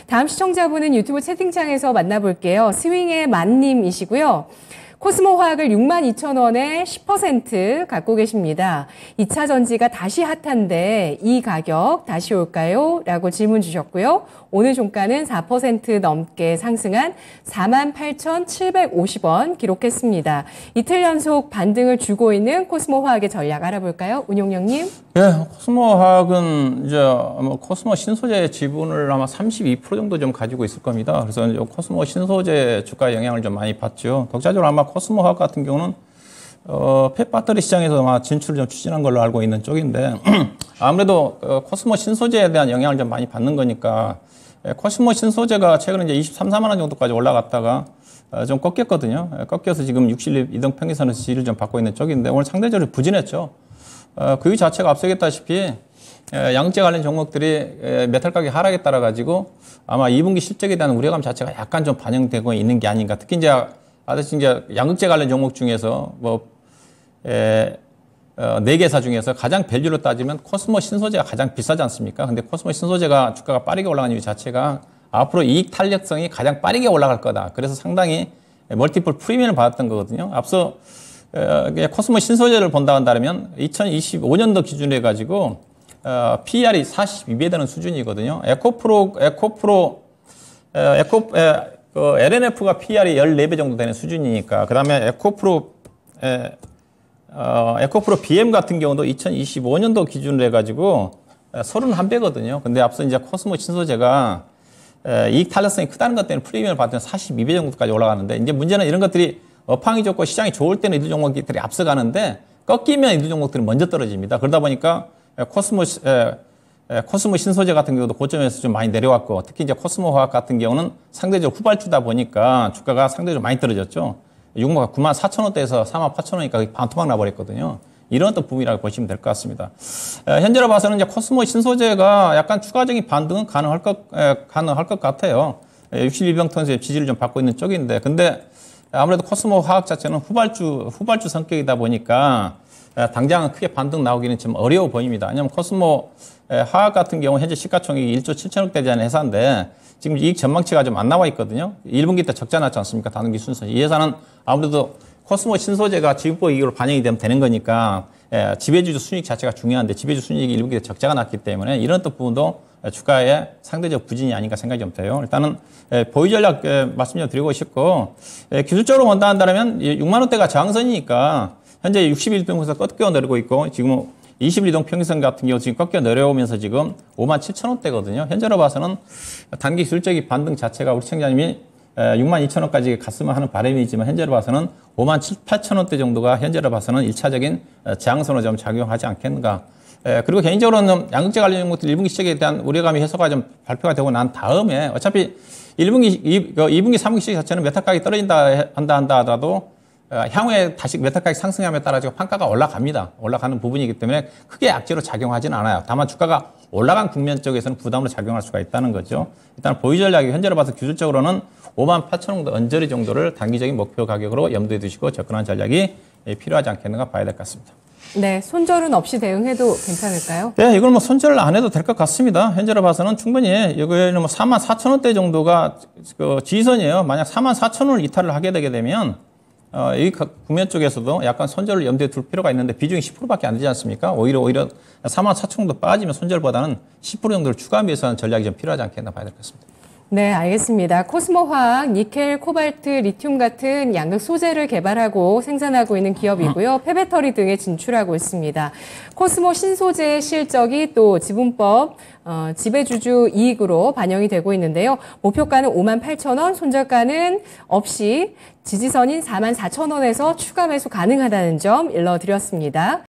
다음 시청자분은 유튜브 채팅창에서 만나볼게요. 스윙의 만님이시고요. 코스모 화학을 62,000원에 10% 갖고 계십니다. 2차 전지가 다시 핫한데 이 가격 다시 올까요? 라고 질문 주셨고요. 오늘 종가는 4% 넘게 상승한 48,750원 기록했습니다. 이틀 연속 반등을 주고 있는 코스모 화학의 전략 알아볼까요? 운용령님. 예, 코스모 화학은 이제 코스모 신소재 지분을 아마 32% 정도 좀 가지고 있을 겁니다. 그래서 이제 코스모 신소재 주가에 영향을 좀 많이 받죠. 독자적으로 아마 코스모 화학 같은 경우는 폐배터리 시장에서 아마 진출을 좀 추진한 걸로 알고 있는 쪽인데 아무래도 코스모 신소재에 대한 영향을 좀 많이 받는 거니까 코스모 신소재가 최근에 이제 23, 4만 원 정도까지 올라갔다가 좀 꺾였거든요. 꺾여서 지금 60일 이동평균선에서 지지를 좀 받고 있는 쪽인데 오늘 상대적으로 부진했죠. 그 자체가 앞서 얘기했다시피 양극재 관련 종목들이 메탈 가격 하락에 따라 가지고 아마 2분기 실적에 대한 우려감 자체가 약간 좀 반영되고 있는 게 아닌가. 특히 이제 양극재 관련 종목 중에서 네 개사 중에서 가장 밸류로 따지면 코스모 신소재가 가장 비싸지 않습니까? 근데 코스모 신소재가 주가가 빠르게 올라가는 이유 자체가 앞으로 이익 탄력성이 가장 빠르게 올라갈 거다. 그래서 상당히 멀티플 프리미엄을 받았던 거거든요. 앞서 코스모 신소재를 본다 한다면 2025년도 기준으로 해가지고 PER이 42배 되는 수준이거든요. LNF가 PER이 14배 정도 되는 수준이니까 그 다음에 에코프로 BM 같은 경우도 2025년도 기준으로 해가지고 31배거든요. 근데 앞서 이제 코스모 신소재가 이익 탄력성이 크다는 것 때문에 프리미엄을 받으면 42배 정도까지 올라가는데 이제 문제는 이런 것들이 업황이 좋고 시장이 좋을 때는 이들 종목들이 앞서가는데 꺾이면 이들 종목들이 먼저 떨어집니다. 그러다 보니까 코스모 신소재 같은 경우도 고점에서 좀 많이 내려왔고 특히 이제 코스모 화학 같은 경우는 상대적으로 후발주다 보니까 주가가 상대적으로 많이 떨어졌죠. 94,000원대에서 48,000원이니까 반토막 나버렸거든요. 이런 또 부분이라고 보시면 될 것 같습니다. 현재로 봐서는 이제 코스모 신소재가 약간 추가적인 반등은 가능할 것 같아요. 61병통에서 지지를 좀 받고 있는 쪽인데, 근데 아무래도 코스모 화학 자체는 후발주 성격이다 보니까 당장은 크게 반등 나오기는 좀 어려워 보입니다. 왜냐하면 코스모 화학 같은 경우 현재 시가총액이 1조 7천억 되지 않은 회사인데 지금 이익 전망치가 좀 안 나와 있거든요. 1분기 때 적자 났지 않습니까? 단기 순서. 이 회사는 아무래도 코스모 신소재가 지분법 이익으로 반영이 되는 거니까 지배주주 순이익 자체가 중요한데 지배주 순이익이 1분기 때 적자가 났기 때문에 이런 또 부분도 주가에 상대적 부진이 아닌가 생각이 좀 돼요. 일단은 보유 전략 말씀 좀 드리고 싶고 기술적으로 본다 한다면 6만 원대가 저항선이니까 현재 60일 평균선 꺾여 내리고 있고 지금 20일 이동 평균선 같은 경우 지금 꺾여 내려오면서 지금 57,000원대거든요. 현재로 봐서는 단기 기술적인 반등 자체가 우리 시청자님이 62,000원까지 갔으면 하는 바람이지만 현재로 봐서는 58,000원대 정도가 현재로 봐서는 1차적인 저항선으로 좀 작용하지 않겠는가. 그리고 개인적으로는 양극재 관련 종목들 1분기 시작에 대한 우려감이 해소가 좀 발표가 되고 난 다음에 어차피 2분기, 3분기 시작 자체는 메탈 가격이 떨어진다 하더라도 향후에 다시 메탈 가격 상승함에 따라 지금 판가가 올라갑니다. 올라가는 부분이기 때문에 크게 악재로 작용하지는 않아요. 다만 주가가 올라간 국면 쪽에서는 부담으로 작용할 수가 있다는 거죠. 일단 보유 전략이 현재로 봐서 기술적으로는 58,000원 언저리 정도를 단기적인 목표 가격으로 염두에 두시고 접근한 전략이 필요하지 않겠는가 봐야 될 것 같습니다. 네, 손절은 없이 대응해도 괜찮을까요? 네, 이걸 선절을 안 해도 될 것 같습니다. 현재로 봐서는 충분히 여기는 44,000원대 정도가 지지선이에요. 만약 44,000원을 이탈을 하게 되게 되면 이 국면 쪽에서도 약간 손절을 염두에 둘 필요가 있는데 비중이 10%밖에 안 되지 않습니까? 오히려 44,000원 정도 빠지면 손절보다는 10% 정도를 추가 매수하는 전략이 좀 필요하지 않겠나 봐야 될 것 같습니다. 네, 알겠습니다. 코스모 화학, 니켈, 코발트, 리튬 같은 양극 소재를 개발하고 생산하고 있는 기업이고요. 폐배터리 등에 진출하고 있습니다. 코스모 신소재의 실적이 또 지분법, 지배주주 이익으로 반영이 되고 있는데요. 목표가는 58,000원, 손절가는 없이 지지선인 44,000원에서 추가 매수 가능하다는 점 일러드렸습니다.